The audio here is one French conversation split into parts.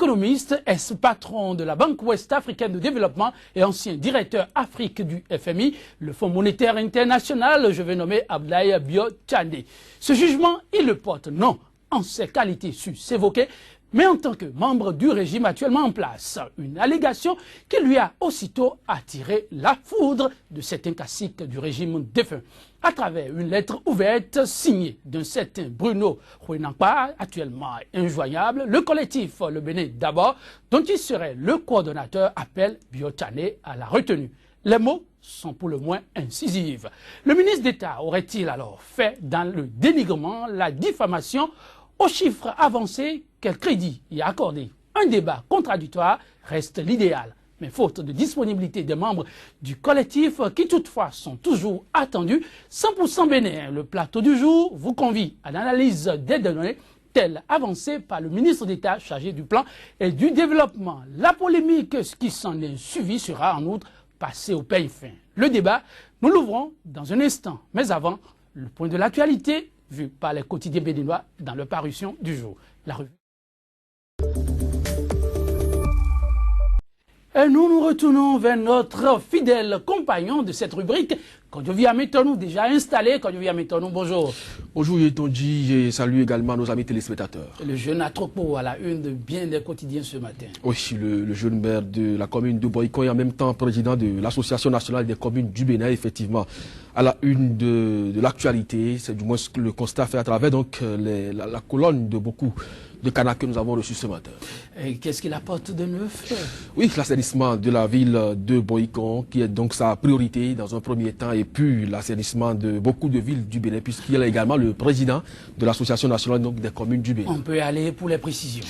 Économiste, ex-patron de la Banque Ouest Africaine de Développement et ancien directeur Afrique du FMI, le Fonds monétaire international, je vais nommer Abdoulaye Bio-Tchande. Ce jugement, il le porte non en ses qualités sus-évoquées, mais en tant que membre du régime actuellement en place. Une allégation qui lui a aussitôt attiré la foudre de certains caciques du régime défunt. À travers une lettre ouverte signée d'un certain Bruno Rouenampa, actuellement injoignable, le collectif Le Bénin d'abord, dont il serait le coordonnateur, appelle Bio-Tchande à la retenue. Les mots sont pour le moins incisifs. Le ministre d'État aurait-il alors fait dans le dénigrement, la diffamation, aux chiffres avancés, quel crédit y accorder? Un débat contradictoire reste l'idéal. Mais faute de disponibilité des membres du collectif, qui toutefois sont toujours attendus, 100% Bénin, le plateau du jour, vous convie à l'analyse des données telles avancées par le ministre d'État chargé du plan et du développement. La polémique qui s'en est suivie sera en outre passée au peigne fin. Le débat, nous l'ouvrons dans un instant. Mais avant, le point de l'actualité vu par les quotidiens béninois dans leur parution du jour. La revue. Et nous retournons vers notre fidèle compagnon de cette rubrique, Kodjovia Metonou, déjà installé. Kodjovia Metonou, bonjour. Bonjour Yetonji et salut également nos amis téléspectateurs. Le jeune Atropo à la une de bien des quotidiens ce matin. Oui, le jeune maire de la commune de Boycon et en même temps président de l'Association nationale des communes du Bénin, effectivement, à la une de l'actualité. C'est du moins ce que le constat fait à travers donc la colonne de beaucoup de canards que nous avons reçus ce matin. Qu'est-ce qu'il apporte de neuf? Oui, l'assainissement de la ville de Boycon, qui est donc sa priorité dans un premier temps, et puis l'assainissement de beaucoup de villes du Bénin, puisqu'il est également le président de l'Association nationale donc, des communes du Bénin. On peut aller pour les précisions.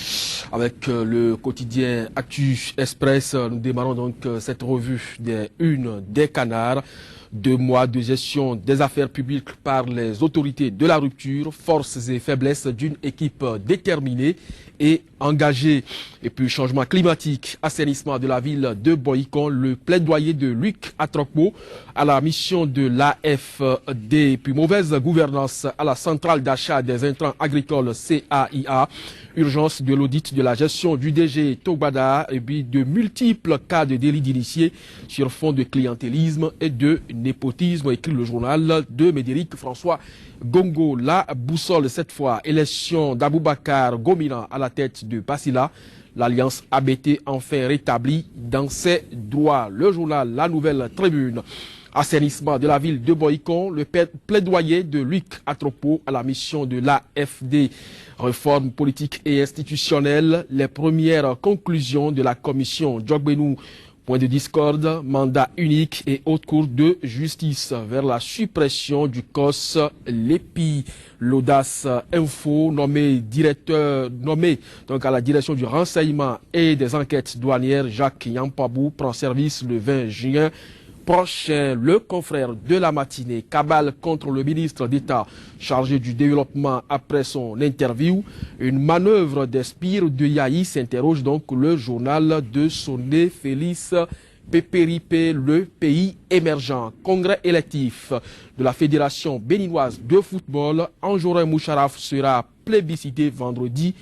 Avec le quotidien Actu Express, nous démarrons donc cette revue des unes des canards. 2 mois de gestion des affaires publiques par les autorités de la rupture, forces et faiblesses d'une équipe déterminée et engagée. Et puis changement climatique, assainissement de la ville de Boycon, le plaidoyer de Luc Atrokpo à la mission de l'AFD. Puis mauvaise gouvernance à la centrale d'achat des intrants agricoles CAIA. Urgence de l'audit de la gestion du DG Togbada et puis de multiples cas de délits d'initiés sur fond de clientélisme et de népotisme, écrit le journal de Médéric François Gongo. La boussole cette fois, élection d'Aboubacar Gomina à la tête de Basila. L'alliance ABT enfin rétablie dans ses droits. Le journal La Nouvelle Tribune. Assainissement de la ville de Boycon, le plaidoyer de Luc Atropo à la mission de l'AFD. Réforme politique et institutionnelle, les premières conclusions de la commission Djogbenou. Point de discorde, mandat unique et haute cour de justice vers la suppression du COS l'EPI. L'audace info nommé donc à la direction du renseignement et des enquêtes douanières, Jacques Yampabou prend service le 20 juin. Prochain, le confrère de la matinée, cabale contre le ministre d'État chargé du développement après son interview. Une manœuvre d'Espire de Yahi s'interroge donc le journal de Soné Félix Pépéripé, le pays émergent. Congrès électif de la Fédération béninoise de football, Anjorin Moucharaf sera plébiscité vendredi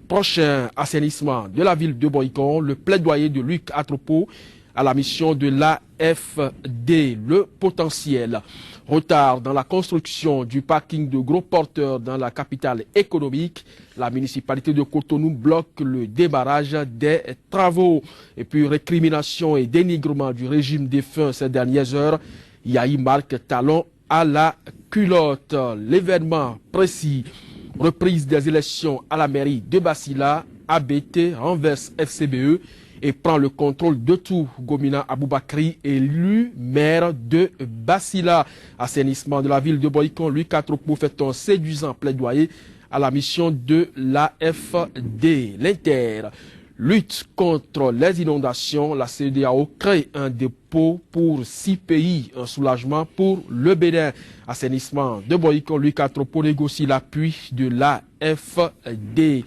prochain. Assainissement de la ville de Boycon, le plaidoyer de Luc Atropo à la mission de l'AFD, le potentiel. Retard dans la construction du parking de gros porteurs dans la capitale économique. La municipalité de Cotonou bloque le débarrage des travaux. Et puis récrimination et dénigrement du régime défunt ces dernières heures. Yahi marque talon à la culotte. L'événement précis. Reprise des élections à la mairie de Basila. ABT renverse FCBE et prend le contrôle de tout. Gomina Aboubakri, élu maire de Basila. Assainissement de la ville de Boycon, Luc Atropo fait un séduisant plaidoyer à la mission de l'AFD. L'Inter. Lutte contre les inondations, la CEDEAO crée un dépôt pour 6 pays, un soulagement pour le Bénin. Assainissement de Boycon, Luc Atropo négocie l'appui de l'AFD.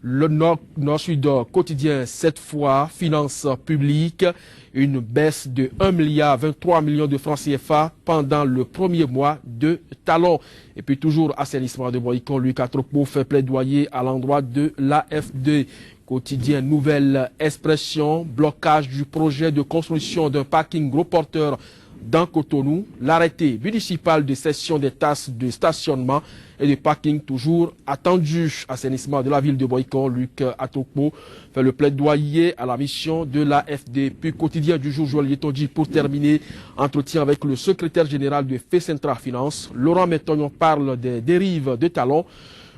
Le Nord-Sud quotidien, cette fois, finances publiques, une baisse de 1,23 milliard de francs CFA pendant le premier mois de talon. Et puis toujours assainissement de Boycon, Lucas Tropo fait plaidoyer à l'endroit de l'AFD. Quotidien Nouvelle Expression, blocage du projet de construction d'un parking gros porteur dans Cotonou, l'arrêté municipal de cession des tasses de stationnement et de parking toujours attendu. Assainissement de la ville de Boycon, Luc Atokpo fait le plaidoyer à la mission de l'AFD. Puis quotidien du jour, Joël Yetonji, pour terminer, entretien avec le secrétaire général de FECENTRA Finance. Laurent Métognon parle des dérives de talons.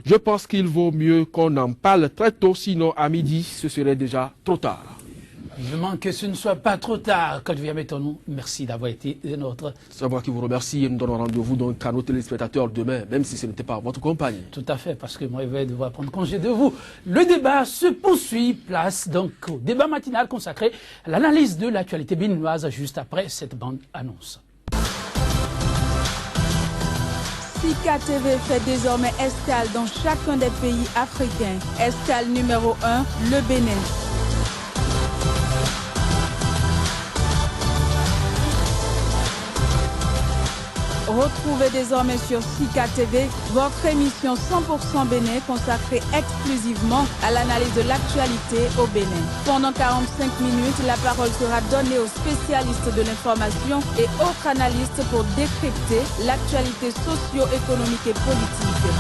Je pense qu'il vaut mieux qu'on en parle très tôt, sinon à midi, ce serait déjà trop tard. Vivement que ce ne soit pas trop tard. Quand je viens mettre nous, merci d'avoir été notre. Savoir qui vous remercie et nous donnons rendez-vous donc à nos téléspectateurs demain, même si ce n'était pas votre compagne. Tout à fait, parce que moi, je vais devoir prendre congé de vous. Le débat se poursuit. Place donc au débat matinal consacré à l'analyse de l'actualité béninoise juste après cette bande annonce. Sika TV fait désormais escale dans chacun des pays africains. Escale numéro 1, le Bénin. Retrouvez désormais sur Sika TV votre émission 100% Bénin consacrée exclusivement à l'analyse de l'actualité au Bénin. Pendant 45 minutes, la parole sera donnée aux spécialistes de l'information et autres analystes pour décrypter l'actualité socio-économique et politique.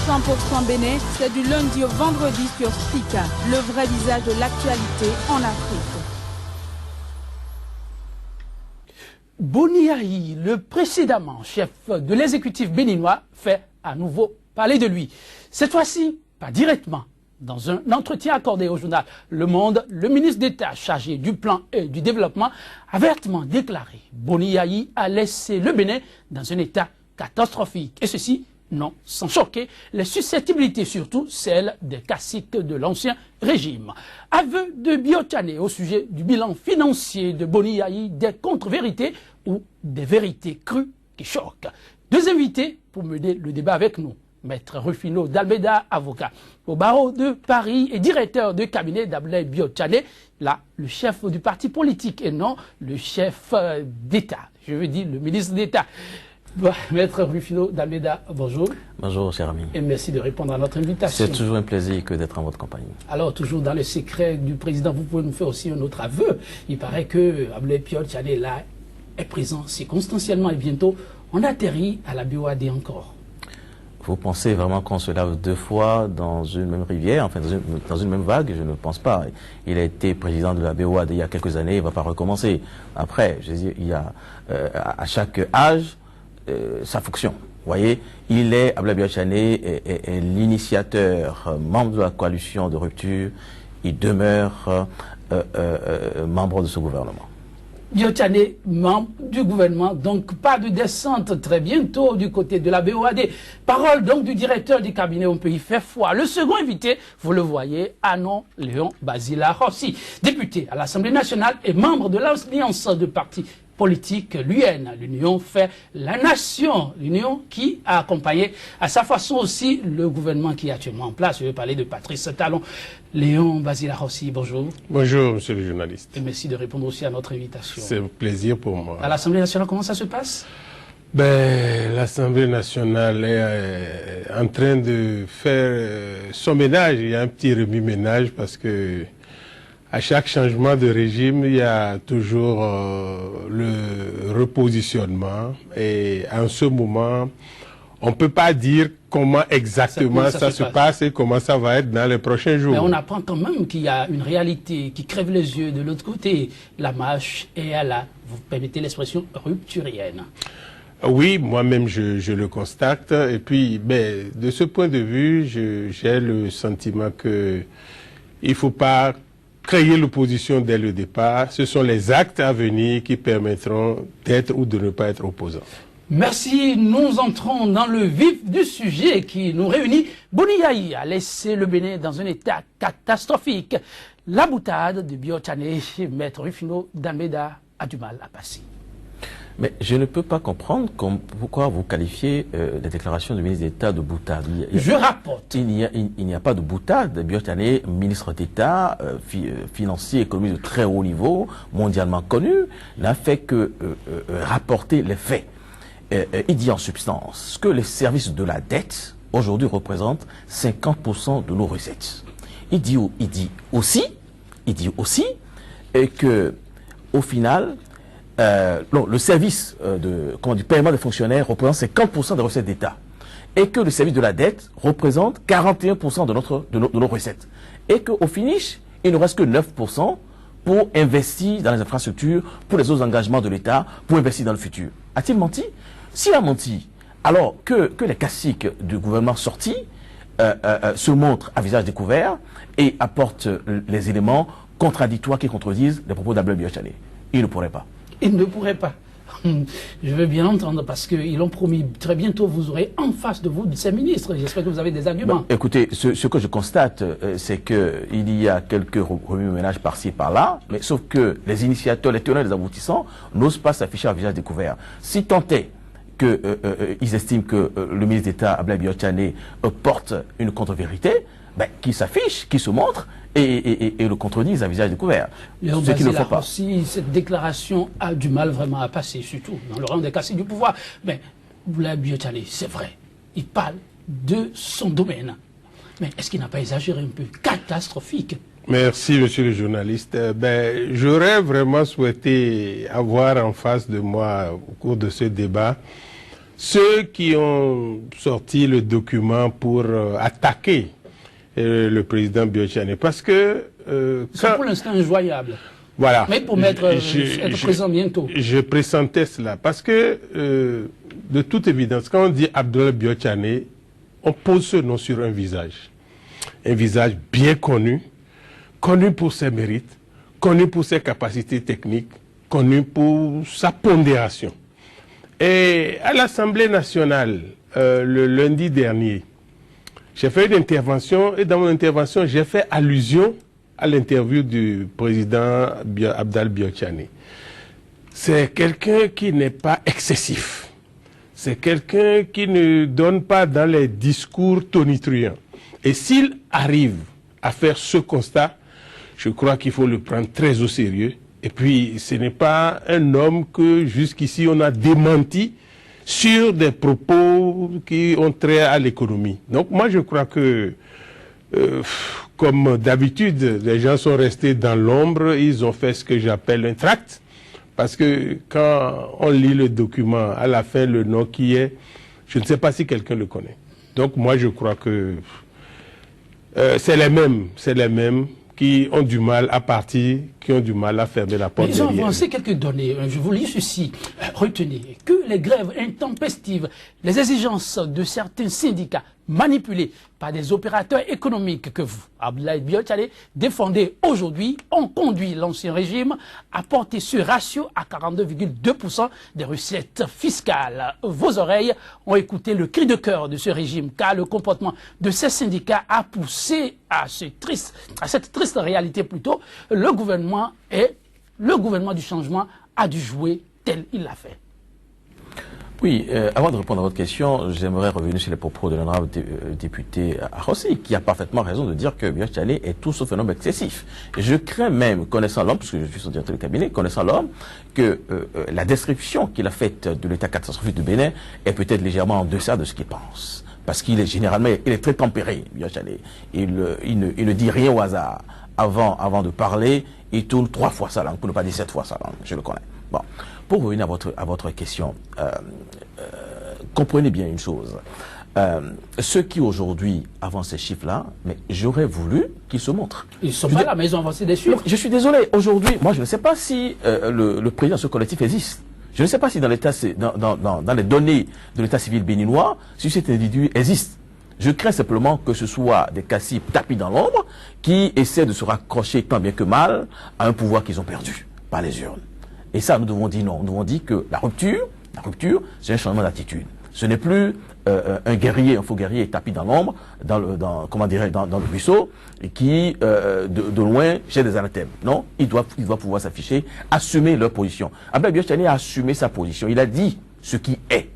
« 100% Bénin, c'est du lundi au vendredi sur Sika, le vrai visage de l'actualité en Afrique. Boni Yayi, le précédemment chef de l'exécutif béninois, fait à nouveau parler de lui. Cette fois-ci, pas directement. Dans un entretien accordé au journal Le Monde, le ministre d'État chargé du plan et du développement a vertement déclaré Boni Yayi a laissé le Bénin dans un état catastrophique. Et ceci, non, sans choquer les susceptibilités, surtout celles des caciques de l'ancien régime. Aveu de Biotchané au sujet du bilan financier de Boni Yayi, des contre-vérités ou des vérités crues qui choquent. Deux invités pour mener le débat avec nous. Maître Rufino d'Almeida, avocat au barreau de Paris et directeur de cabinet d'Ablaye Biotchané, là, le chef du parti politique et non le chef d'État, je veux dire le ministre d'État. Maître Rufino d'Almeida, bonjour. Bonjour, cher ami. Et merci de répondre à notre invitation. C'est toujours un plaisir que d'être en votre compagnie. Alors, toujours dans le secret du président, vous pouvez nous faire aussi un autre aveu. Il paraît que Ablaye Biotchané, là, est présent circonstanciellement et bientôt, on atterrit à la BOAD encore. Vous pensez vraiment qu'on se lave deux fois dans une même rivière, enfin dans une même vague? Je ne pense pas. Il a été président de la BOAD il y a quelques années, il ne va pas recommencer. Après, je veux dire, il y a à chaque âge, sa fonction. Vous voyez, Ablaye Biotchané est l'initiateur, membre de la coalition de rupture. Il demeure membre de ce gouvernement. Biotchané, membre du gouvernement, donc pas de descente très bientôt du côté de la BOAD. Parole donc du directeur du cabinet, on peut y faire foi. Le second invité, vous le voyez, Anon Léon Basila Rossi, député à l'Assemblée nationale et membre de l'Alliance de partis politique, l'UN, l'Union fait la nation, l'Union qui a accompagné à sa façon aussi le gouvernement qui est actuellement en place. Je vais parler de Patrice Talon. Léon Basila Rossi, bonjour. Bonjour, monsieur le journaliste. Et merci de répondre aussi à notre invitation. C'est un plaisir pour moi. À l'Assemblée nationale, comment ça se passe? L'Assemblée nationale est en train de faire son ménage. Il y a un petit remue-ménage parce que à chaque changement de régime, il y a toujours le repositionnement. Et en ce moment, on ne peut pas dire comment exactement ça se passe et comment ça va être dans les prochains jours. Mais on apprend quand même qu'il y a une réalité qui crève les yeux de l'autre côté. La marche est à la, vous permettez l'expression, rupturienne. Oui, moi-même je le constate. Et puis, de ce point de vue, j'ai le sentiment qu'il ne faut pas créer l'opposition dès le départ. Ce sont les actes à venir qui permettront d'être ou de ne pas être opposants. Merci. Nous entrons dans le vif du sujet qui nous réunit. Boni Yayi a laissé le Bénin dans un état catastrophique. La boutade de Biotchané, Maître Rufino d'Almeida, a du mal à passer. Mais je ne peux pas comprendre pourquoi vous qualifiez les déclarations du ministre d'État de boutade. Je rapporte. Il n'y a pas de boutade. Biot Tchané, ministre d'État, financier, économiste de très haut niveau, mondialement connu, n'a fait que rapporter les faits. Il dit en substance que les services de la dette, aujourd'hui, représentent 50% de nos recettes. Il dit aussi que, au final, le service du paiement des fonctionnaires représente 50% des recettes d'État. Et que le service de la dette représente 41% de nos recettes. Et qu'au finish, il ne reste que 9% pour investir dans les infrastructures, pour les autres engagements de l'État, pour investir dans le futur. A-t-il menti? S'il a menti, alors que les caciques du gouvernement sorti se montrent à visage découvert et apportent les éléments contradictoires qui contredisent les propos d'Abdoulaye Biot Tchané. Il ne pourrait pas. Il ne pourrait pas. Je veux bien entendre parce qu'ils l'ont promis. Très bientôt, vous aurez en face de vous ces ministres. J'espère que vous avez des arguments. Écoutez, ce que je constate, c'est qu'il y a quelques remue-ménages par-ci par-là, mais sauf que les initiateurs, les tenants et les aboutissants n'osent pas s'afficher à visage découvert. Si tant est qu'ils estiment que le ministre d'État, Abdoulaye Biot Tchané, porte une contre-vérité, qui s'affiche, qui se montre et le contredisent à visage découvert. Ce qui ne faut pas. Si cette déclaration a du mal vraiment à passer, surtout dans le rang des caciques du pouvoir, mais Abdoulaye Biot Tchané, c'est vrai, il parle de son domaine. Mais est-ce qu'il n'a pas exagéré un peu? Catastrophique. Merci, monsieur le journaliste. J'aurais vraiment souhaité avoir en face de moi, au cours de ce débat, ceux qui ont sorti le document pour attaquer le président Biot Tchané. Parce que... c'est pour l'instant injoyable. Voilà. Mais pour être présent bientôt. Je pressentais cela. Parce que, de toute évidence, quand on dit Abdoulaye Biot Tchané, on pose ce nom sur un visage. Un visage bien connu, connu pour ses mérites, connu pour ses capacités techniques, connu pour sa pondération. Et à l'Assemblée nationale, le lundi dernier, j'ai fait une intervention, et dans mon intervention, j'ai fait allusion à l'interview du président Abdoulaye Biot Tchané. C'est quelqu'un qui n'est pas excessif. C'est quelqu'un qui ne donne pas dans les discours tonitruants. Et s'il arrive à faire ce constat, je crois qu'il faut le prendre très au sérieux. Et puis, ce n'est pas un homme que jusqu'ici on a démenti sur des propos qui ont trait à l'économie. Donc moi je crois que, comme d'habitude, les gens sont restés dans l'ombre, ils ont fait ce que j'appelle un tract, parce que quand on lit le document, à la fin le nom qui est, je ne sais pas si quelqu'un le connaît. Donc moi je crois que c'est les mêmes qui ont du mal à partir, qui ont du mal à fermer la porte. Ils ont derrière. avancé quelques données. Je vous lis ceci. Retenez que les grèves intempestives, les exigences de certains syndicats manipulés par des opérateurs économiques que vous, Abdoulaye Biot Tchané, défendez aujourd'hui, ont conduit l'ancien régime à porter ce ratio à 42,2% des recettes fiscales. Vos oreilles ont écouté le cri de cœur de ce régime, car le comportement de ces syndicats a poussé à cette triste réalité plutôt. Le gouvernement du changement a dû jouer tel il l'a fait. Oui, avant de répondre à votre question, j'aimerais revenir sur les propos de l'honorable député Arossi, qui a parfaitement raison de dire que Biot Tchané est tout sauf un homme excessif. Je crains même, connaissant l'homme, puisque je suis son directeur de cabinet, connaissant l'homme, que la description qu'il a faite de l'état catastrophique du Bénin est peut-être légèrement en deçà de ce qu'il pense. Parce qu'il est généralement, il est très tempéré, Biot Tchané. Il ne dit rien au hasard. Avant de parler, il tourne 3 fois sa langue, pour ne pas dire 7 fois sa langue. Je le connais. Bon. Pour revenir à votre question, comprenez bien une chose. Ceux qui aujourd'hui avancent ces chiffres-là, mais j'aurais voulu qu'ils se montrent. Ils ne sont pas là, mais ils ont avancé des chiffres. Je suis désolé, aujourd'hui, moi je ne sais pas si le président de ce collectif existe. Je ne sais pas si dans les données de l'état civil béninois, si cet individu existe. Je crains simplement que ce soit des caciques tapis dans l'ombre qui essaient de se raccrocher tant bien que mal à un pouvoir qu'ils ont perdu par les urnes. Et ça, nous devons dire non. Nous devons dire que la rupture, c'est un changement d'attitude. Ce n'est plus un guerrier, un faux guerrier tapis dans l'ombre, dans le buisson, et qui, de loin, jette des anathèmes. Non, il doit pouvoir s'afficher, assumer leur position. Abdoulaye Biot Tchani a assumé sa position. Il a dit ce qui est.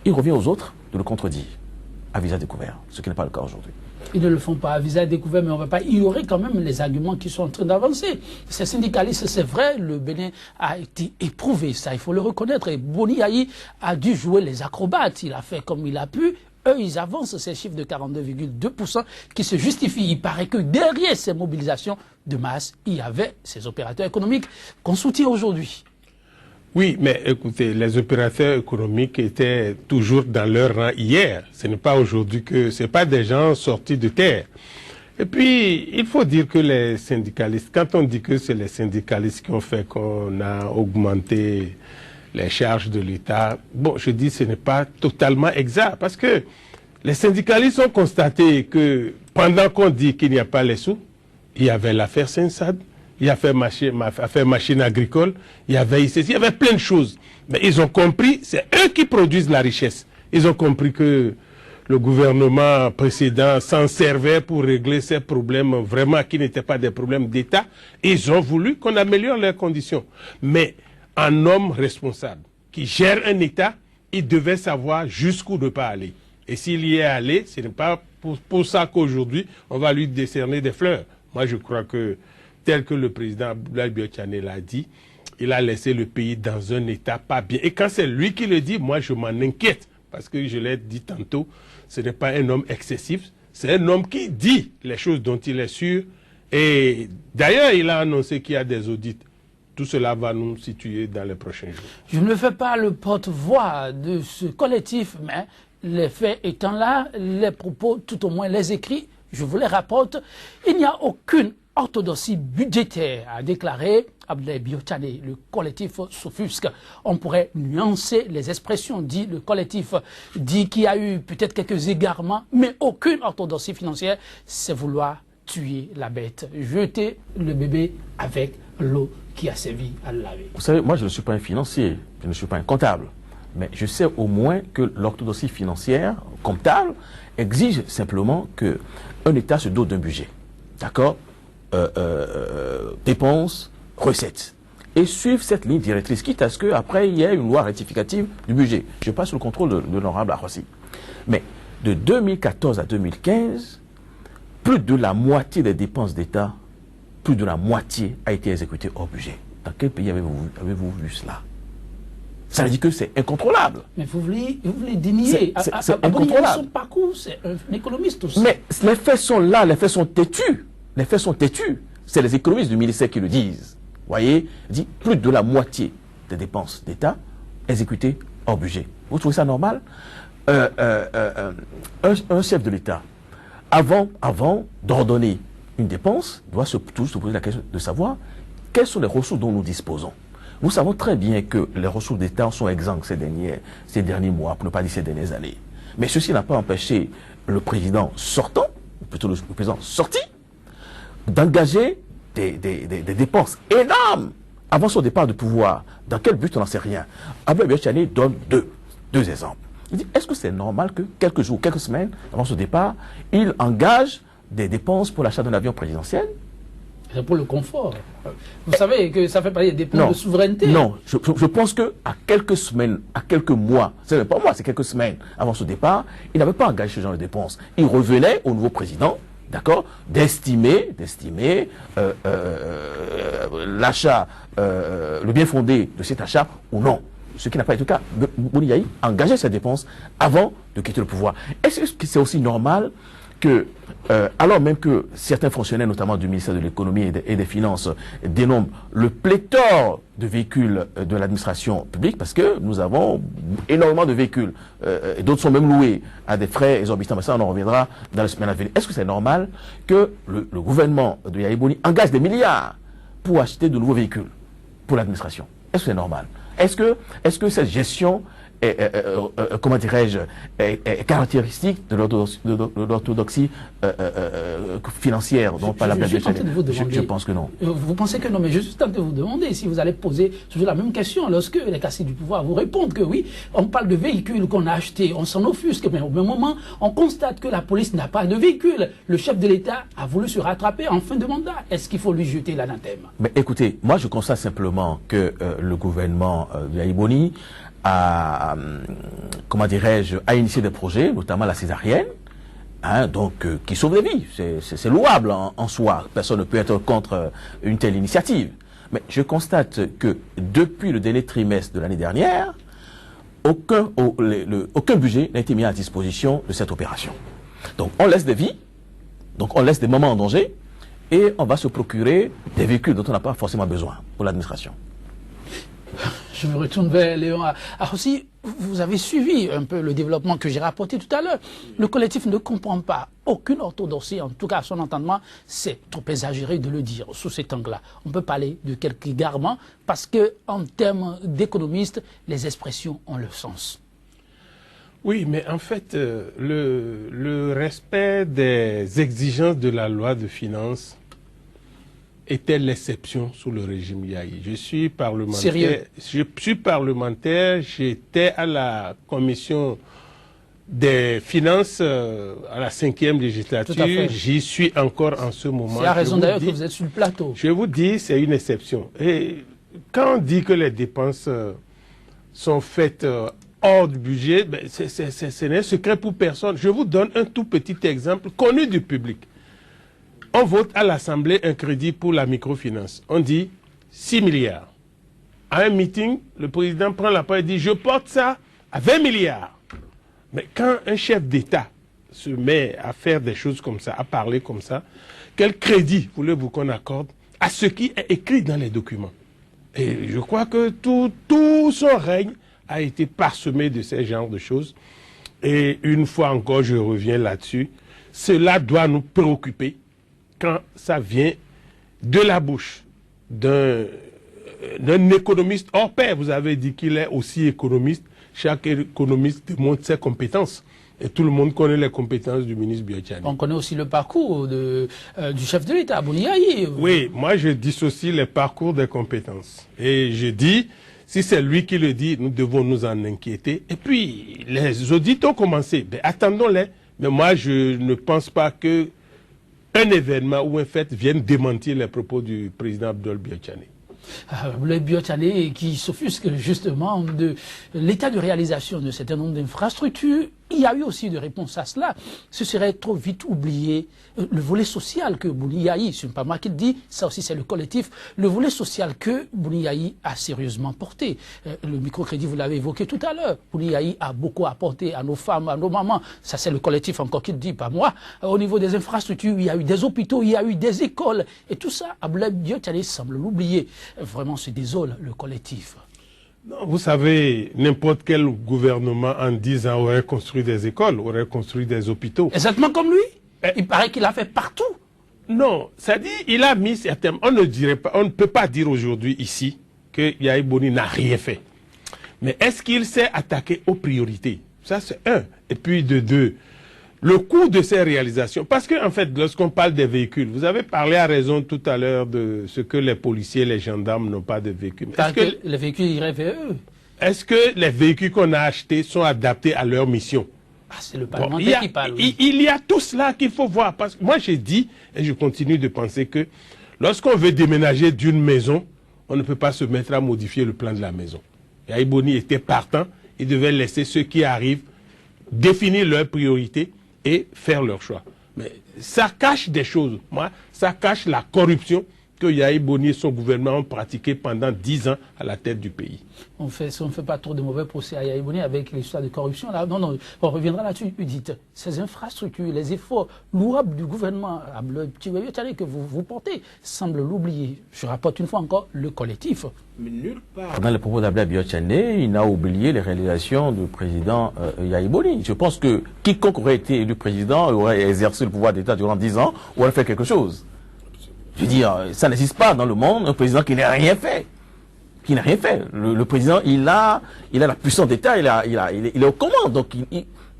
Il revient aux autres de le contredire, à visage découvert, ce qui n'est pas le cas aujourd'hui. Ils ne le font pas à visage découvert, mais on ne va pas ignorer quand même les arguments qui sont en train d'avancer. Ces syndicalistes, c'est vrai, le Bénin a été éprouvé, ça, il faut le reconnaître. Et Boni Yayi a dû jouer les acrobates, il a fait comme il a pu. Eux, ils avancent ces chiffres de 42,2% qui se justifient. Il paraît que derrière ces mobilisations de masse, il y avait ces opérateurs économiques qu'on soutient aujourd'hui. Oui, mais écoutez, les opérateurs économiques étaient toujours dans leur rang hier. Ce n'est pas aujourd'hui que... Ce n'est pas des gens sortis de terre. Et puis, il faut dire que les syndicalistes, quand on dit que c'est les syndicalistes qui ont fait qu'on a augmenté les charges de l'État, bon, je dis que ce n'est pas totalement exact. Parce que les syndicalistes ont constaté que pendant qu'on dit qu'il n'y a pas les sous, il y avait l'affaire Sensad. Il y a fait machine agricole, il y avait plein de choses. Mais ils ont compris, c'est eux qui produisent la richesse. Ils ont compris que le gouvernement précédent s'en servait pour régler ces problèmes vraiment qui n'étaient pas des problèmes d'État. Ils ont voulu qu'on améliore leurs conditions. Mais un homme responsable qui gère un État, il devait savoir jusqu'où ne pas aller. Et s'il y est allé, ce n'est pas pour ça qu'aujourd'hui, on va lui décerner des fleurs. Moi, je crois que tel que le président Abdoulaye Biot Tchani l'a dit, il a laissé le pays dans un état pas bien. Et quand c'est lui qui le dit, moi je m'en inquiète. Parce que je l'ai dit tantôt, ce n'est pas un homme excessif, c'est un homme qui dit les choses dont il est sûr. Et d'ailleurs, il a annoncé qu'il y a des audits. Tout cela va nous situer dans les prochains jours. Je ne fais pas le porte-voix de ce collectif, mais les faits étant là, les propos, tout au moins les écrits, je vous les rapporte. Il n'y a aucune orthodoxie budgétaire, a déclaré Abdoulaye Biot Tchani. Le collectif s'offusque. On pourrait nuancer les expressions. Le collectif dit qu'il y a eu peut-être quelques égarements, mais aucune orthodoxie financière. C'est vouloir tuer la bête, jeter le bébé avec l'eau qui a servi à le laver. Vous savez, moi je ne suis pas un financier, je ne suis pas un comptable, mais je sais au moins que l'orthodoxie financière, comptable, exige simplement qu'un État se dote d'un budget. D'accord ? Dépenses, recettes, et suivre cette ligne directrice, quitte à ce qu'après il y ait une loi rectificative du budget. Je passe sous le contrôle de l'honorable Arossi. Mais de 2014 à 2015, plus de la moitié des dépenses d'État, plus de la moitié a été exécutée hors budget. Dans quel pays avez-vous vu cela? Ça veut dire que c'est incontrôlable. Mais vous voulez dénier. C'est incontrôlable. Son parcours, c'est un économiste aussi. Mais les faits sont là, les faits sont têtus. Les faits sont têtus. C'est les économistes du ministère qui le disent. Vous voyez, il dit plus de la moitié des dépenses d'État exécutées hors budget. Vous trouvez ça normal? Un chef de l'État, avant d'ordonner une dépense, doit toujours se poser la question de savoir quelles sont les ressources dont nous disposons. Nous savons très bien que les ressources d'État sont exsangues ces derniers mois, pour ne pas dire ces dernières années. Mais ceci n'a pas empêché le président sortant, ou plutôt le président sorti, d'engager des dépenses énormes avant son départ de pouvoir. Dans quel but, on n'en sait rien. Abdoulaye Biot Tchani donne deux exemples. Il dit, est-ce que c'est normal que quelques jours, quelques semaines avant son départ, il engage des dépenses pour l'achat d'un avion présidentiel? C'est pour le confort. Vous savez que ça fait partie des dépenses de souveraineté. Non, je pense qu'à quelques semaines, à quelques mois, ce n'est pas moi, c'est quelques semaines avant son départ, il n'avait pas engagé ce genre de dépenses. Il revenait au nouveau président, d'accord, d'estimer l'achat, le bien fondé de cet achat ou non. Ce qui n'a pas été le cas. Boni Yayi engageait ses dépenses avant de quitter le pouvoir. Est-ce que c'est aussi normal que, alors même que certains fonctionnaires, notamment du ministère de l'économie et des finances, dénombrent le pléthore de véhicules de l'administration publique, parce que nous avons énormément de véhicules, et d'autres sont même loués à des frais exorbitants, mais ça on en reviendra dans les semaines à venir. Est-ce que c'est normal que le gouvernement de Yayi Boni engage des milliards pour acheter de nouveaux véhicules pour l'administration? Est-ce que c'est normal? Est-ce que cette gestion comment dirais-je, caractéristique de l'orthodoxie financière dont parle Abdoulaye Biot Tchane. Je pense que non. Vous pensez que non, mais je suis tenté de vous demander si vous allez poser toujours la même question lorsque les caciques du pouvoir vous répondent que oui, on parle de véhicules qu'on a achetés, on s'en offusque, mais au même moment, on constate que la police n'a pas de véhicule. Le chef de l'État a voulu se rattraper en fin de mandat. Est-ce qu'il faut lui jeter l'anathème? Mais écoutez, moi je constate simplement que le gouvernement de Yahya Boni a, comment dirais-je, a initié des projets, notamment la césarienne, qui sauve des vies. C'est louable en soi. Personne ne peut être contre une telle initiative. Mais je constate que depuis le dernier trimestre de l'année dernière, aucun budget n'a été mis à disposition de cette opération. Donc on laisse des vies, donc on laisse des moments en danger, et on va se procurer des véhicules dont on n'a pas forcément besoin pour l'administration. Je me retourne vers Léon. Aussi, vous avez suivi un peu le développement que j'ai rapporté tout à l'heure. Le collectif ne comprend pas aucune orthodoxie, en tout cas à son entendement, c'est trop exagéré de le dire sous cet angle-là. On peut parler de quelques égarements parce qu'en termes d'économistes, les expressions ont le sens. Oui, mais en fait, le respect des exigences de la loi de finances était l'exception sous le régime Yahi. Je suis parlementaire. Sérieux? Je suis parlementaire, j'étais à la commission des finances à la 5e législature. J'y suis encore en ce moment. C'est la raison d'ailleurs que vous êtes sur le plateau. Je vous dis, c'est une exception. Et quand on dit que les dépenses sont faites hors du budget, ben ce n'est un secret pour personne. Je vous donne un tout petit exemple connu du public. On vote à l'Assemblée un crédit pour la microfinance. On dit 6 milliards. À un meeting, le président prend la parole et dit « Je porte ça à 20 milliards ». Mais quand un chef d'État se met à faire des choses comme ça, à parler comme ça, quel crédit voulez-vous qu'on accorde à ce qui est écrit dans les documents? Et je crois que tout son règne a été parsemé de ce genre de choses. Et une fois encore, je reviens là-dessus, cela doit nous préoccuper quand ça vient de la bouche d'un économiste hors pair. Vous avez dit qu'il est aussi économiste. Chaque économiste démontre ses compétences. Et tout le monde connaît les compétences du ministre Biot Tchane. On connaît aussi le parcours du chef de l'État, Boni Yahi. Oui, moi je dissocie les parcours des compétences. Et je dis, si c'est lui qui le dit, nous devons nous en inquiéter. Et puis, les audits ont commencé. Ben, attendons-les. Mais moi, je ne pense pas que un événement ou un fait vienne démentir les propos du président Abdoulaye Biot Tchane. Le Biot Tchane qui s'offusque justement de l'état de réalisation de certain nombre d'infrastructures. Il y a eu aussi de réponses à cela. Ce serait trop vite oublié le volet social que Boni Yahi, ce n'est pas moi qui le dis, ça aussi c'est le collectif, le volet social que Boni Yahi a sérieusement porté. Le microcrédit, vous l'avez évoqué tout à l'heure, Boni Yahi a beaucoup apporté à nos femmes, à nos mamans, ça c'est le collectif encore qui le dit, pas moi. Au niveau des infrastructures, il y a eu des hôpitaux, il y a eu des écoles, et tout ça, Abdoulaye Biot Tchane semble l'oublier. Vraiment, se désole le collectif. Non, vous savez, n'importe quel gouvernement en 10 ans aurait construit des écoles, aurait construit des hôpitaux. Exactement comme lui. Il paraît qu'il a fait partout. Non, ça dit, il a mis certains... On ne peut pas dire aujourd'hui ici que Yahya Boni n'a rien fait. Mais est-ce qu'il s'est attaqué aux priorités? Ça c'est un. Et puis de deux, le coût de ces réalisations. Parce qu'en fait, lorsqu'on parle des véhicules, vous avez parlé à raison tout à l'heure de ce que les policiers, les gendarmes n'ont pas de véhicules. Parce que les véhicules iraient vers eux. Est-ce que les véhicules qu'on a achetés sont adaptés à leur mission? Ah, c'est le parlementaire qui parle. Il y a tout cela qu'il faut voir. Parce que moi, j'ai dit, et je continue de penser que lorsqu'on veut déménager d'une maison, on ne peut pas se mettre à modifier le plan de la maison. Yahya Boni était partant, il devait laisser ceux qui arrivent définir leurs priorités et faire leur choix. Mais ça cache des choses. Moi, ça cache la corruption que Yahya Boni et son gouvernement ont pratiqué pendant 10 ans à la tête du pays. On ne fait pas trop de mauvais procès à Yahya Boni avec l'histoire de corruption. Là. Non, on reviendra là-dessus. Dites, ces infrastructures, les efforts louables du gouvernement, le petit Biot Tchane que vous portez, semble l'oublier. Je rapporte une fois encore le collectif. Mais nulle part dans les propos d'Abdoulaye Biot Tchane, il n'a oublié les réalisations du président Yahya Boni. Je pense que quiconque aurait été élu président, aurait exercé le pouvoir d'État durant 10 ans, aurait fait quelque chose. Je veux dire, ça n'existe pas dans le monde un président qui n'a rien fait. qui n'a rien fait. Le président, il a la puissance d'État, il est aux commandes. Donc,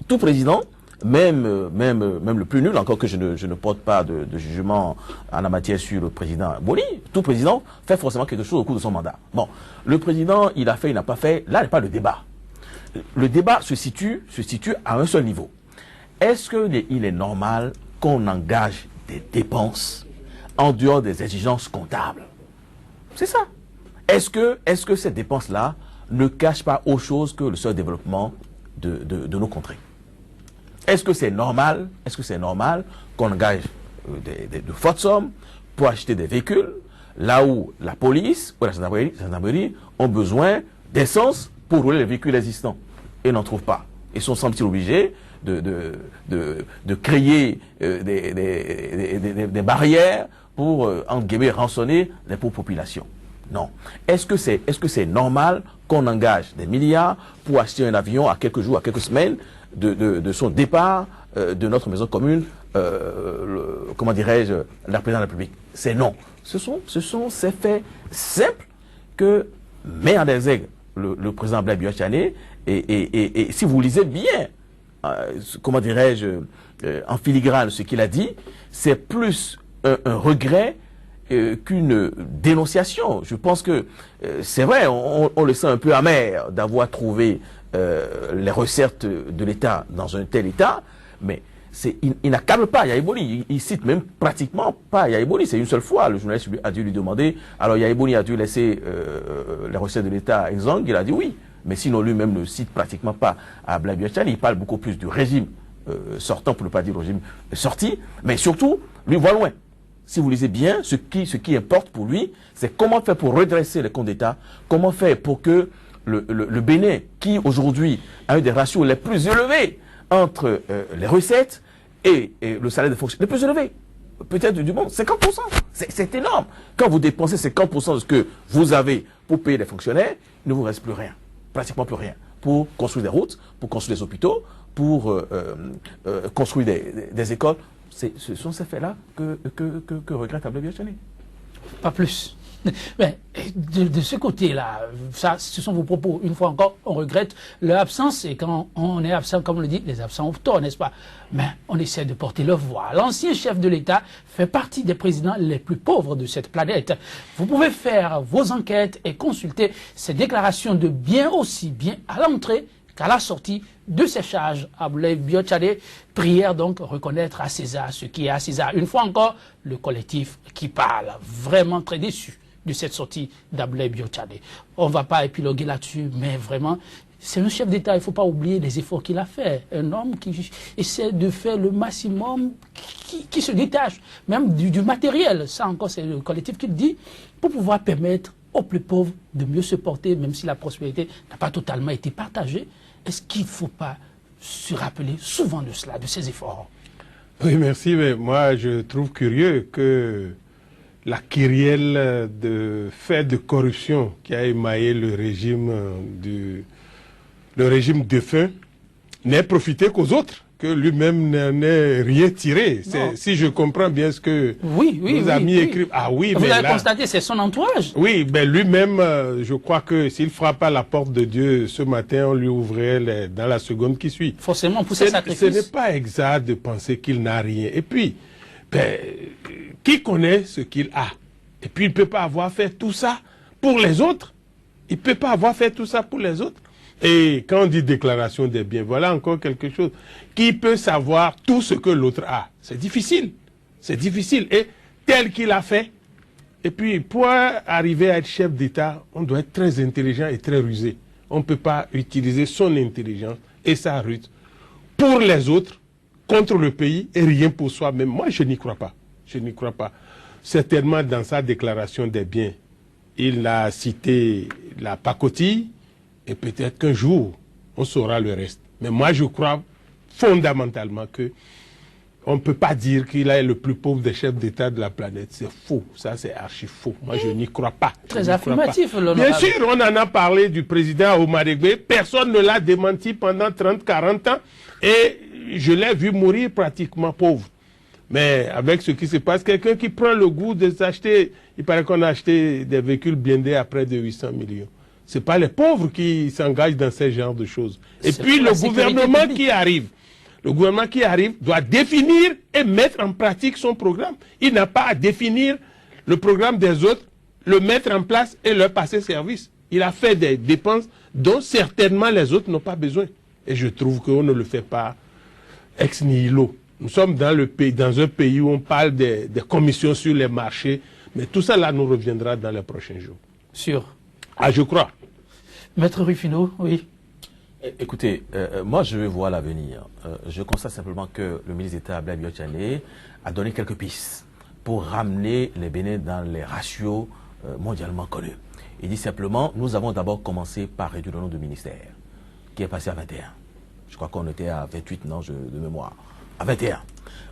tout président, même le plus nul, encore que je ne porte pas de jugement en la matière sur le président Boli, tout président fait forcément quelque chose au cours de son mandat. Bon, le président, il a fait, il n'a pas fait, là n'est pas le débat. Le débat se situe à un seul niveau. Est-ce qu'il est normal qu'on engage des dépenses en dehors des exigences comptables? C'est ça. Est-ce que ces dépenses-là ne cachent pas autre chose que le seul développement de nos contrées? Est-ce que c'est normal qu'on engage de fortes sommes pour acheter des véhicules là où la police ou la gendarmerie ont besoin d'essence pour rouler les véhicules existants et n'en trouvent pas? Ils sont semble-t-il obligés de créer des barrières pour, entre guillemets, rançonner les pauvres populations. Non. Est-ce que c'est normal qu'on engage des milliards pour acheter un avion à quelques jours, à quelques semaines de son départ de notre maison commune, comment dirais-je, la présidence de la République? C'est non. Ce sont ces faits simples que met en exergue le président Abdoulaye Biotchané, et si vous lisez bien, comment dirais-je, en filigrane ce qu'il a dit, c'est plus un regret qu'une dénonciation. Je pense que c'est vrai, on le sent un peu amer d'avoir trouvé les recettes de l'État dans un tel État, mais il n'accable pas Yaya Boni. Il cite même pratiquement pas Yaya Boni. C'est une seule fois, le journaliste a dû lui demander, alors Yaya Boni a dû laisser les recettes de l'État à Nzang, il a dit oui, mais sinon lui-même ne cite pratiquement pas Abdoulaye Biotchané. Il parle beaucoup plus du régime sortant, pour ne pas dire le régime sorti, mais surtout, lui voit loin. Si vous lisez bien, ce qui importe pour lui, c'est comment faire pour redresser les comptes d'État, comment faire pour que le Bénin, qui aujourd'hui a un des ratios les plus élevés entre les recettes et le salaire des fonctionnaires, les plus élevés, peut-être du monde, 50%. C'est énorme. Quand vous dépensez 50% de ce que vous avez pour payer les fonctionnaires, il ne vous reste plus rien, pratiquement plus rien, pour construire des routes, pour construire des hôpitaux, pour construire des écoles. Ce sont ces faits-là que regrette Abdoulaye Biotchané. Pas plus. Mais de ce côté-là, ça, ce sont vos propos. Une fois encore, on regrette leur absence. Et quand on est absent, comme on le dit, les absents ont tort, n'est-ce pas? Mais on essaie de porter leur voix. L'ancien chef de l'État fait partie des présidents les plus pauvres de cette planète. Vous pouvez faire vos enquêtes et consulter ces déclarations de bien aussi bien à l'entrée qu'à la sortie de ces charges. Abdoulaye Biotchané, prière donc reconnaître à César ce qui est à César. Une fois encore, le collectif qui parle, vraiment très déçu de cette sortie d'Abdoulaye Biotchané. On ne va pas épiloguer là-dessus, mais vraiment, c'est un chef d'État, il ne faut pas oublier les efforts qu'il a fait. Un homme qui essaie de faire le maximum, qui se détache même du matériel. Ça encore, c'est le collectif qui le dit, pour pouvoir permettre aux plus pauvres de mieux se porter, même si la prospérité n'a pas totalement été partagée. Est-ce qu'il ne faut pas se rappeler souvent de cela, de ces efforts? Oui, merci. Mais moi, je trouve curieux que la kyrielle de faits de corruption qui a émaillé le régime défunt n'ait profité qu'aux autres, que lui-même n'en ait rien tiré. Si je comprends bien ce que nos amis écrivent. Ah oui, vous mais avez là, constaté, c'est son entourage. Oui, mais lui-même, je crois que s'il frappe à la porte de Dieu ce matin, on lui ouvrait dans la seconde qui suit. Forcément, pour ses sacrifices. Ce n'est pas exact de penser qu'il n'a rien. Et puis, qui connaît ce qu'il a? Et puis, il ne peut pas avoir fait tout ça pour les autres. Il ne peut pas avoir fait tout ça pour les autres. Et quand on dit déclaration des biens, voilà encore quelque chose. Qui peut savoir tout ce que l'autre a? C'est difficile. C'est difficile. Et tel qu'il a fait. Et puis, pour arriver à être chef d'État, on doit être très intelligent et très rusé. On ne peut pas utiliser son intelligence et sa ruse pour les autres, contre le pays et rien pour soi-même. Moi, je n'y crois pas. Je n'y crois pas. Certainement, dans sa déclaration des biens, il a cité la pacotille. Et peut-être qu'un jour, on saura le reste. Mais moi, je crois fondamentalement que on ne peut pas dire qu'il est le plus pauvre des chefs d'État de la planète. C'est faux. Ça, c'est archi faux. Moi, je n'y crois pas. Très affirmatif, l'honorable. Bien sûr, on en a parlé du président Omaregbe. Personne ne l'a démenti pendant 30, 40 ans. Et je l'ai vu mourir pratiquement pauvre. Mais avec ce qui se passe, quelqu'un qui prend le goût de s'acheter, il paraît qu'on a acheté des véhicules blindés à près de 800 millions. Ce n'est pas les pauvres qui s'engagent dans ce genre de choses. Et puis le gouvernement qui arrive, doit définir et mettre en pratique son programme. Il n'a pas à définir le programme des autres, le mettre en place et leur passer service. Il a fait des dépenses dont certainement les autres n'ont pas besoin. Et je trouve qu'on ne le fait pas ex nihilo. Nous sommes dans un pays où on parle des commissions sur les marchés, mais tout ça là nous reviendra dans les prochains jours. Sûr. Ah, je crois. Maître Rufino, oui. Écoutez, moi je vois l'avenir. Je constate simplement que le ministre d'État Abdoulaye Biot Tchane a donné quelques pistes pour ramener les Bénins dans les ratios mondialement connus. Il dit simplement, nous avons d'abord commencé par réduire le nombre de ministères, qui est passé à 21. Je crois qu'on était à 28, non, de mémoire. À 21.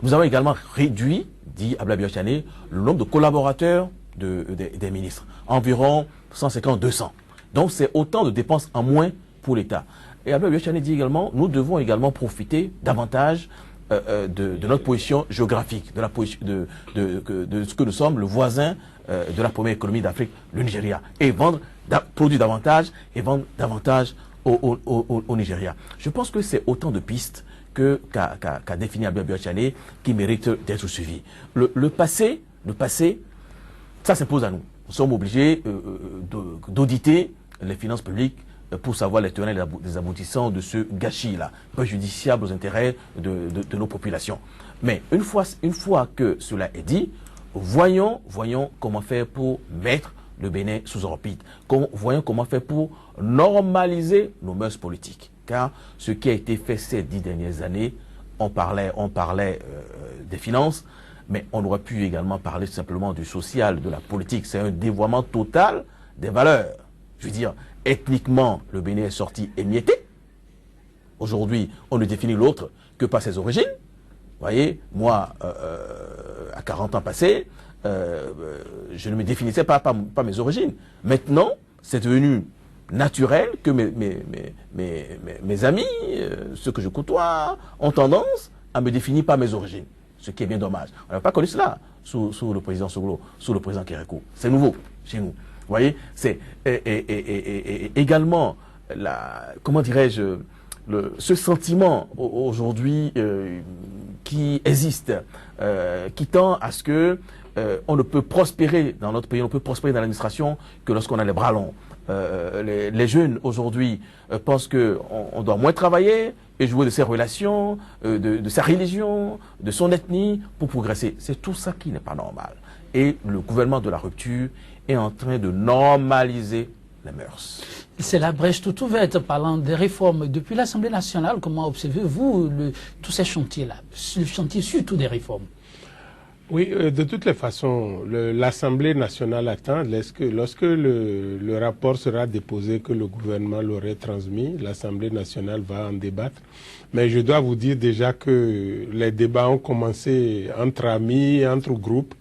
Nous avons également réduit, dit Abdoulaye Biot Tchane, le nombre de collaborateurs des ministres. Environ 150-200. Donc c'est autant de dépenses en moins pour l'État. Et Abdoulaye Biot Tchane dit également, nous devons également profiter davantage de notre position géographique, de ce que nous sommes, le voisin de la première économie d'Afrique, le Nigeria, et produire davantage et vendre davantage au Nigeria. Je pense que c'est autant de pistes qu'a défini Abdoulaye Biot Tchane qui méritent d'être suivies. Le passé, ça s'impose à nous. Nous sommes obligés d'auditer les finances publiques pour savoir les tenants et les aboutissants de ce gâchis-là, préjudiciable aux intérêts de nos populations. Mais une fois que cela est dit, voyons comment faire pour mettre le Bénin sous orbite. Voyons comment faire pour normaliser nos mœurs politiques. Car ce qui a été fait ces 10 dernières années, on parlait des finances, mais on aurait pu également parler simplement du social, de la politique. C'est un dévoiement total des valeurs. Je veux dire, ethniquement, le Bénin est sorti émietté. Aujourd'hui, on ne définit l'autre que par ses origines. Vous voyez, moi, à 40 ans passés, je ne me définissais pas par mes origines. Maintenant, c'est devenu naturel que mes amis, ceux que je côtoie, ont tendance à me définir par mes origines. Ce qui est bien dommage. On n'a pas connu cela sous le président Soglo, sous le président Kérékou. C'est nouveau chez nous. Vous voyez, c'est également, comment dirais-je, ce sentiment aujourd'hui qui existe, qui tend à ce que on ne peut prospérer dans notre pays, on ne peut prospérer dans l'administration que lorsqu'on a les bras longs. Les jeunes aujourd'hui pensent qu'on doit moins travailler et jouer de ses relations, de sa religion, de son ethnie pour progresser. C'est tout ça qui n'est pas normal. Et le gouvernement de la rupture est en train de normaliser les mœurs. C'est la brèche toute ouverte parlant des réformes. Depuis l'Assemblée nationale, comment observez-vous tous ces chantiers-là, le chantier surtout des réformes? Oui, de toutes les façons, l'Assemblée nationale attend, lorsque le rapport sera déposé, que le gouvernement l'aurait transmis, l'Assemblée nationale va en débattre. Mais je dois vous dire déjà que les débats ont commencé entre amis, entre groupes,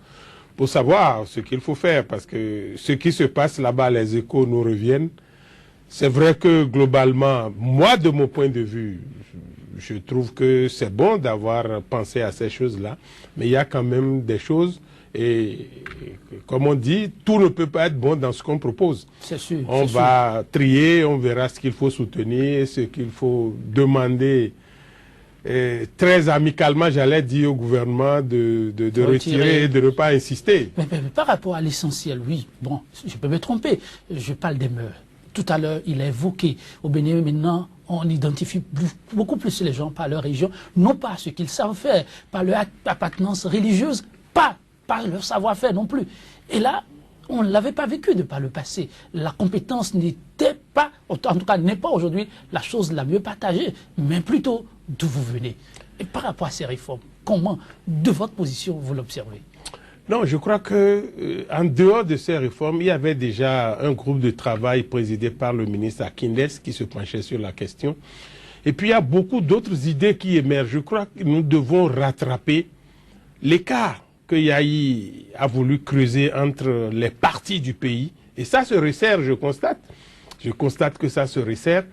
pour savoir ce qu'il faut faire, parce que ce qui se passe là-bas, les échos nous reviennent. C'est vrai que globalement, moi de mon point de vue, je trouve que c'est bon d'avoir pensé à ces choses-là, mais il y a quand même des choses, et comme on dit, tout ne peut pas être bon dans ce qu'on propose. C'est sûr. On va trier, on verra ce qu'il faut soutenir, ce qu'il faut demander. Très amicalement, j'allais dire au gouvernement de retirer et de ne pas insister. Mais par rapport à l'essentiel, oui, bon, je peux me tromper, je parle des mœurs. Tout à l'heure, il a évoqué au Bénin, maintenant, on identifie beaucoup plus les gens par leur région, non pas ce qu'ils savent faire, par leur appartenance religieuse, pas par leur savoir-faire non plus. Et là, on ne l'avait pas vécu de par le passé. La compétence n'était pas, en tout cas n'est pas aujourd'hui la chose la mieux partagée, mais plutôt d'où vous venez. Et par rapport à ces réformes, comment, de votre position, vous l'observez? Non, je crois que en dehors de ces réformes, il y avait déjà un groupe de travail présidé par le ministre Akindes qui se penchait sur la question. Et puis il y a beaucoup d'autres idées qui émergent. Je crois que nous devons rattraper l'écart que Yahi a voulu creuser entre les parties du pays. Et ça se resserre, je constate. Je constate que ça se resserre.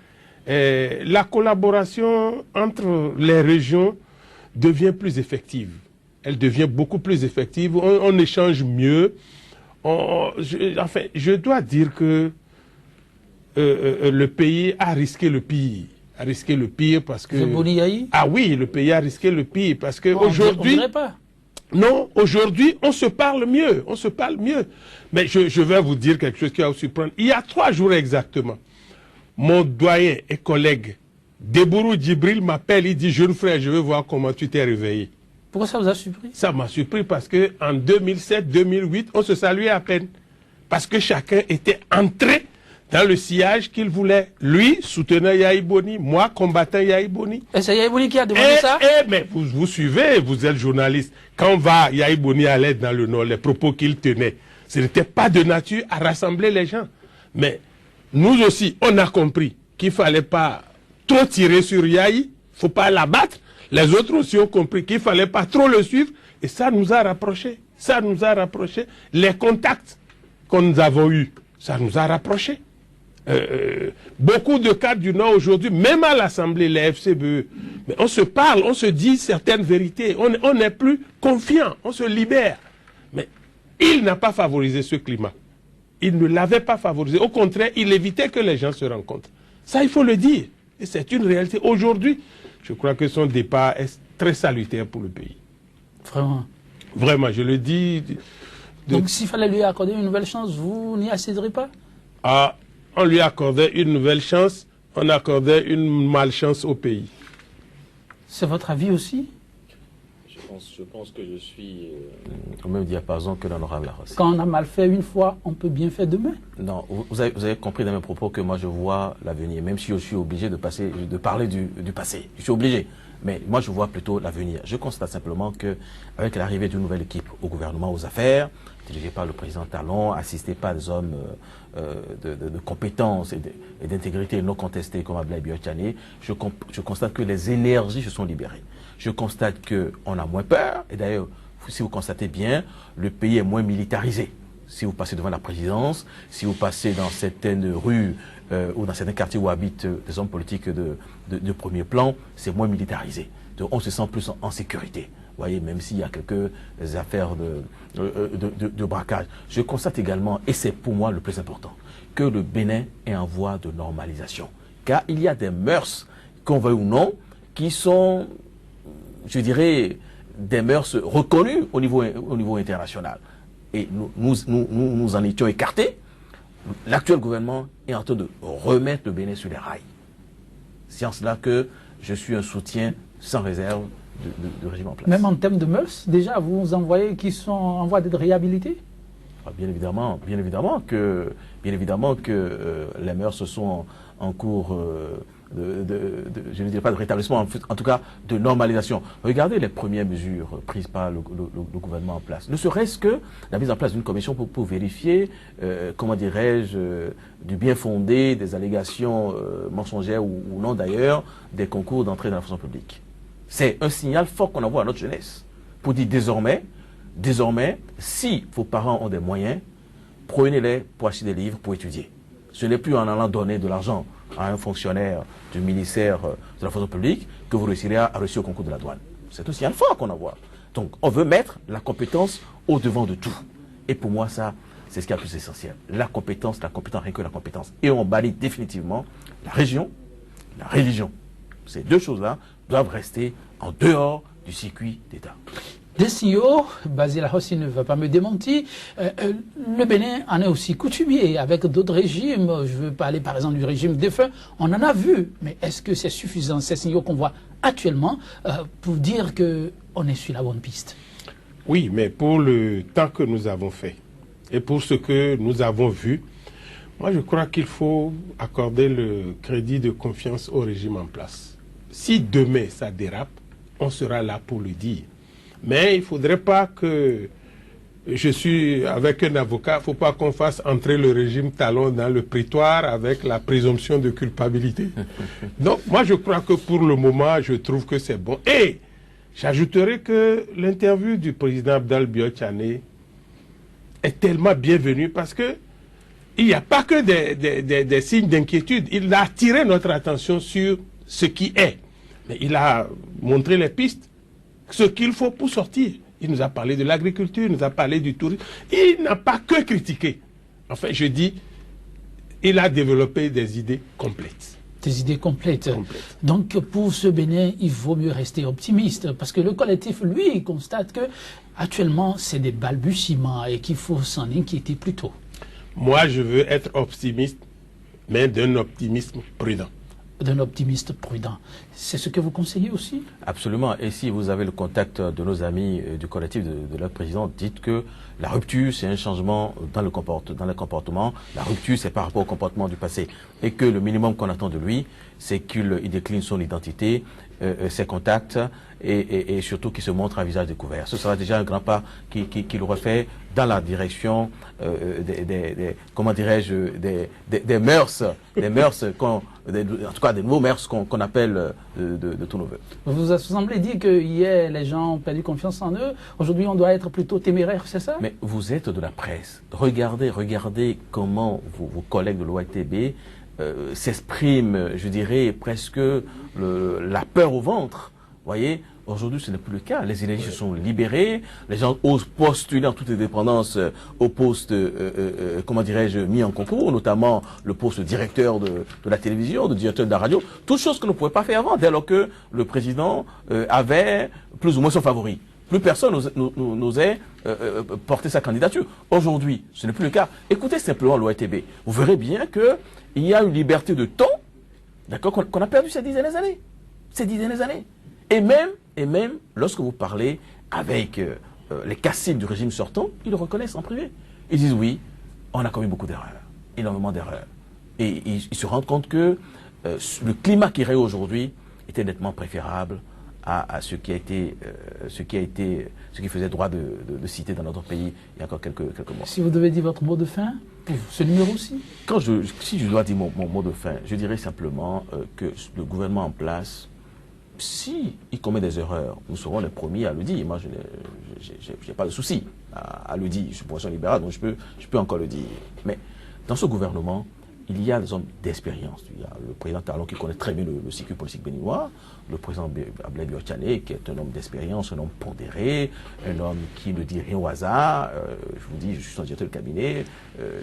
Et la collaboration entre les régions devient plus effective. elle devient beaucoup plus effective, on échange mieux. Enfin, je dois dire que le pays a risqué le pire. A risqué le pire parce que... Ah oui, le pays a risqué le pire parce que aujourd'hui... Non, aujourd'hui, on se parle mieux. On se parle mieux. Mais je vais vous dire quelque chose qui va vous surprendre. Il y a 3 jours exactement, mon doyen et collègue Debourou Djibril m'appelle, il dit, jeune frère, je veux voir comment tu t'es réveillé. Pourquoi ça vous a surpris? Ça m'a surpris parce qu'en 2007-2008, on se saluait à peine. Parce que chacun était entré dans le sillage qu'il voulait. Lui, soutenant Yahi Boni, moi, combattant Yahi Boni. Et c'est Yahi Boni qui a demandé ça? Mais vous suivez, vous êtes journaliste. Quand Yahi Boni allait dans le Nord, les propos qu'il tenait, ce n'était pas de nature à rassembler les gens. Mais nous aussi, on a compris qu'il ne fallait pas trop tirer sur Yahi, il ne faut pas l'abattre. Les autres aussi ont compris qu'il ne fallait pas trop le suivre. Et ça nous a rapprochés. Ça nous a rapprochés. Les contacts que nous avons eus, ça nous a rapprochés. Beaucoup de cadres du Nord aujourd'hui, même à l'Assemblée, les FCBE, mais on se parle, on se dit certaines vérités. On n'est plus confiant, on se libère. Mais il n'a pas favorisé ce climat. Il ne l'avait pas favorisé. Au contraire, il évitait que les gens se rencontrent. Ça, il faut le dire. Et c'est une réalité. Aujourd'hui, je crois que son départ est très salutaire pour le pays. Vraiment? Vraiment, je le dis. Donc s'il fallait lui accorder une nouvelle chance, vous n'y accéderez pas? Ah, on lui accordait une nouvelle chance, on accordait une malchance au pays. C'est votre avis aussi? Je pense que je suis au même diapason que l'honorable Larossi. Quand on a mal fait une fois, on peut bien faire demain? Non, vous avez compris dans mes propos que moi je vois l'avenir, même si je suis obligé de parler du passé. Je suis obligé. Mais moi je vois plutôt l'avenir. Je constate simplement qu'avec l'arrivée d'une nouvelle équipe au gouvernement aux affaires, dirigée par le président Talon, assistée par des hommes de compétences et d'intégrité non contestées comme Abdoulaye Biotchane, je constate que les énergies se sont libérées. Je constate qu'on a moins peur, et d'ailleurs, si vous constatez bien, le pays est moins militarisé. Si vous passez devant la présidence, si vous passez dans certaines rues ou dans certains quartiers où habitent des hommes politiques de premier plan, c'est moins militarisé. Donc on se sent plus en sécurité. Vous voyez, même s'il y a quelques affaires de braquage. Je constate également, et c'est pour moi le plus important, que le Bénin est en voie de normalisation. Car il y a des mœurs, qu'on veuille ou non, qui sont, je dirais, des mœurs reconnues au niveau international. Et nous en étions écartés. L'actuel gouvernement est en train de remettre le Bénin sur les rails. C'est en cela que je suis un soutien sans réserve du régime en place. Même en termes de mœurs, déjà, vous en voyez qui sont en voie d'être réhabilités? Bien évidemment que les mœurs sont en cours je ne dirais pas de rétablissement, en tout cas de normalisation. Regardez les premières mesures prises par le gouvernement en place. Ne serait-ce que la mise en place d'une commission pour vérifier, comment dirais-je, du bien fondé des allégations mensongères ou non d'ailleurs, des concours d'entrée dans la fonction publique. C'est un signal fort qu'on envoie à notre jeunesse pour dire désormais, si vos parents ont des moyens, prenez-les pour acheter des livres pour étudier. Ce n'est plus en allant donner de l'argent à un fonctionnaire du ministère de la fonction publique que vous réussirez à réussir au concours de la douane. C'est un signal fort qu'on envoie. Donc, on veut mettre la compétence au devant de tout. Et pour moi, ça, c'est ce qui est le plus essentiel. La compétence, rien que la compétence. Et on bannit définitivement la région, la religion. Ces deux choses-là doivent rester en dehors du circuit d'État. Des signaux, Basile Larossi ne va pas me démentir, le Bénin en est aussi coutumier avec d'autres régimes. Je veux parler par exemple du régime défunt, on en a vu, mais est-ce que c'est suffisant, ces signaux qu'on voit actuellement, pour dire qu'on est sur la bonne piste? Oui, mais pour le temps que nous avons fait et pour ce que nous avons vu, moi je crois qu'il faut accorder le crédit de confiance au régime en place. Si demain ça dérape, on sera là pour le dire. Mais il ne faudrait pas que je suis avec un avocat, il ne faut pas qu'on fasse entrer le régime Talon dans le prétoire avec la présomption de culpabilité. Donc moi je crois que pour le moment, je trouve que c'est bon. Et j'ajouterai que l'interview du président Abdoulaye Biotchane est tellement bienvenue parce que il n'y a pas que des signes d'inquiétude. Il a attiré notre attention sur ce qui est. Mais il a montré les pistes. Ce qu'il faut pour sortir. Il nous a parlé de l'agriculture, il nous a parlé du tourisme. Il n'a pas que critiqué. Enfin, je dis, il a développé des idées complètes. Des idées complètes. Donc, pour ce Bénin, il vaut mieux rester optimiste, parce que le collectif, lui, constate que actuellement, c'est des balbutiements et qu'il faut s'en inquiéter plus tôt. Moi, je veux être optimiste, mais d'un optimisme prudent. D'un optimiste prudent. C'est ce que vous conseillez aussi? Absolument. Et si vous avez le contact de nos amis du collectif de leur président, dites que la rupture, c'est un changement dans le comportement. La rupture, c'est par rapport au comportement du passé. Et que le minimum qu'on attend de lui, c'est qu'il décline son identité, ses contacts et surtout qu'il se montre à visage découvert. Ce sera déjà un grand pas qu'il aurait fait dans la direction comment dirais-je, des mœurs, en tout cas des nouveaux mœurs qu'on appelle de tous nos voeux. Vous vous semblez dire que hier les gens ont perdu confiance en eux, aujourd'hui on doit être plutôt téméraire, c'est ça? Mais vous êtes de la presse. Regardez comment vos collègues de l'OITB s'expriment, je dirais, presque la peur au ventre. Voyez, aujourd'hui, ce n'est plus le cas. Les énergies se sont libérées. Les gens osent postuler en toute indépendance au poste, comment dirais-je, mis en concours, notamment le poste de directeur de la télévision, de directeur de la radio. Toutes choses que l'on ne pouvait pas faire avant, dès lors que le président avait plus ou moins son favori. Plus personne n'osait porter sa candidature. Aujourd'hui, ce n'est plus le cas. Écoutez simplement l'OITB. Vous verrez bien qu'il y a une liberté de ton, d'accord, qu'on a perdu ces 10 dernières années. Ces 10 dernières années. Et même, lorsque vous parlez avec les caciques du régime sortant, ils le reconnaissent en privé. Ils disent oui, on a commis beaucoup d'erreurs, énormément d'erreurs. Et ils se rendent compte que le climat qui règne aujourd'hui était nettement préférable à ce qui faisait droit de citer dans notre pays il y a encore quelques mois. Si vous devez dire votre mot de fin, pour ce numéro-ci? Si je dois dire mon mot de fin, je dirais simplement que le gouvernement en place, si il commet des erreurs, nous serons les premiers à le dire. Moi, je n'ai pas de souci à le dire. Je suis professeur libéral, donc je peux encore le dire. Mais dans ce gouvernement, il y a des hommes d'expérience. Il y a le président Talon qui connaît très bien le circuit politique béninois, le président Abdoulaye Biotchané qui est un homme d'expérience, un homme pondéré, un homme qui ne dit rien au hasard. Je vous dis, je suis son directeur de cabinet,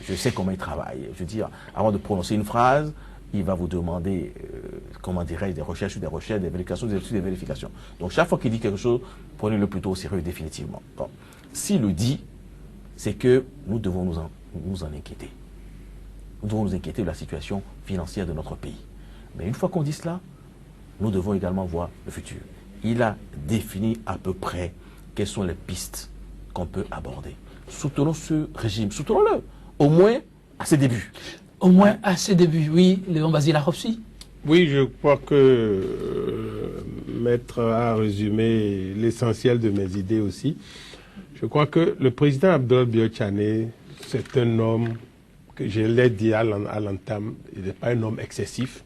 je sais comment il travaille. Je veux dire, avant de prononcer une phrase, il va vous demander, comment dirais-je, des recherches, des vérifications, des études, des vérifications. Donc chaque fois qu'il dit quelque chose, prenez-le plutôt au sérieux définitivement. Bon. S'il le dit, c'est que nous devons nous en inquiéter. Nous devons nous inquiéter de la situation financière de notre pays. Mais une fois qu'on dit cela, nous devons également voir le futur. Il a défini à peu près quelles sont les pistes qu'on peut aborder. Soutenons ce régime, soutenons-le, au moins à ses débuts. Au moins à ses débuts, oui. Léon Basile Arofsi. Oui, je crois que Maître a résumé l'essentiel de mes idées aussi. Je crois que le président Abdoulaye Biotchané, c'est un homme que je l'ai dit à l'entame, il n'est pas un homme excessif.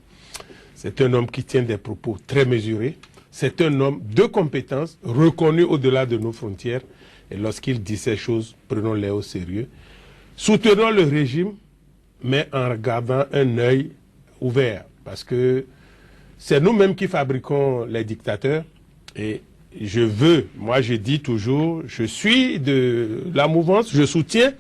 C'est un homme qui tient des propos très mesurés. C'est un homme de compétences, reconnu au-delà de nos frontières. Et lorsqu'il dit ces choses, prenons-les au sérieux. Soutenons le régime, mais en regardant un œil ouvert. Parce que c'est nous-mêmes qui fabriquons les dictateurs. Et moi je dis toujours, je suis de la mouvance, je soutiens,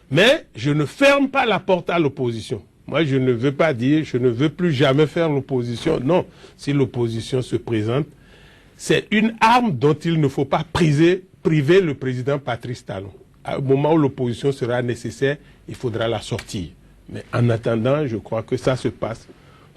mais je ne ferme pas la porte à l'opposition. Moi, je ne veux pas dire, je ne veux plus jamais faire l'opposition. Non, si l'opposition se présente, c'est une arme dont il ne faut pas priver le président Patrice Talon. Au moment où l'opposition sera nécessaire, il faudra la sortir. Mais en attendant, je crois que ça se passe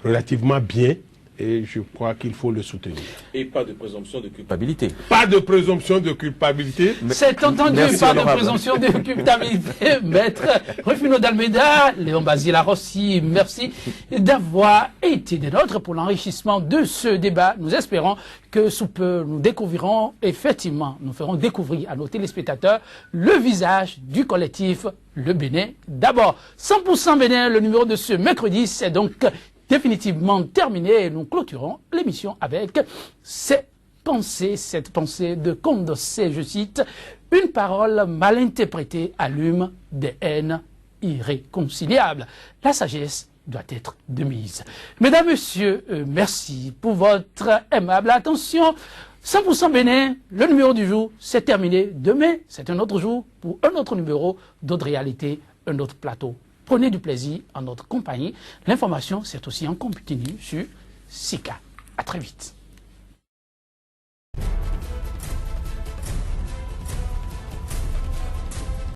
relativement bien. Et je crois qu'il faut le soutenir. Et pas de présomption de culpabilité. Pas de présomption de culpabilité. C'est entendu, pas de présomption de culpabilité. Maître Rufino d'Almeida, Léon Basile Arofsi, merci d'avoir été des nôtres pour l'enrichissement de ce débat. Nous espérons que sous peu, nous découvrirons, effectivement, nous ferons découvrir à nos téléspectateurs le visage du collectif Le Bénin. D'abord, 100% Bénin, le numéro de ce mercredi, c'est donc définitivement terminé et nous clôturons l'émission avec cette pensée de Condorcet, je cite, « Une parole mal interprétée allume des haines irréconciliables. La sagesse doit être de mise. » Mesdames, Messieurs, merci pour votre aimable attention. 100% Bénin, le numéro du jour, c'est terminé. Demain, c'est un autre jour pour un autre numéro, d'autres réalités, un autre plateau. Prenez du plaisir en notre compagnie. L'information, c'est aussi en continu sur Sika. À très vite.